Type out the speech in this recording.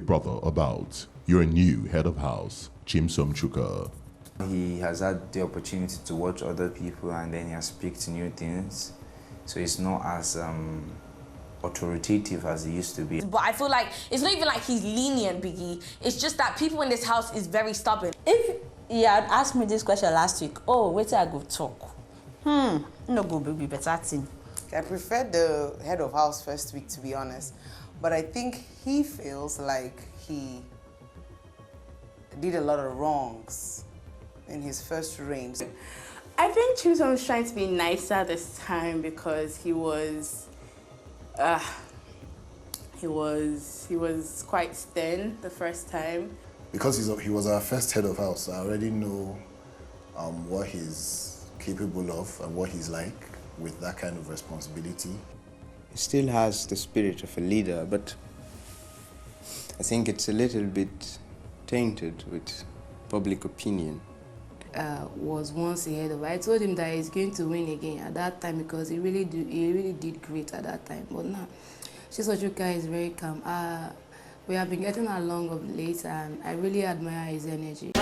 Big Brother about your new head of house, Chimsom Chuka. He has had the opportunity to watch other people and then he has picked new things. So it's not as authoritative as he used to be. But I feel like it's not even like he's lenient, Biggie. It's just that people in this house is very stubborn. If he had asked me this question last week, oh, wait till I go talk. No go be better thing. I preferred the head of house first week, to be honest. But I think he feels like he did a lot of wrongs in his first reign. I think Chimsom was trying to be nicer this time because he was quite stern the first time. Because he was our first head of house, I already know what he's capable of and what he's like with that kind of responsibility. He still has the spirit of a leader, but I think it's a little bit tainted with public opinion. Was once ahead of. I told him that he's going to win again at that time because he really did great at that time. But now, Chimsom Chuka is very calm. We have been getting along of late, and I really admire his energy.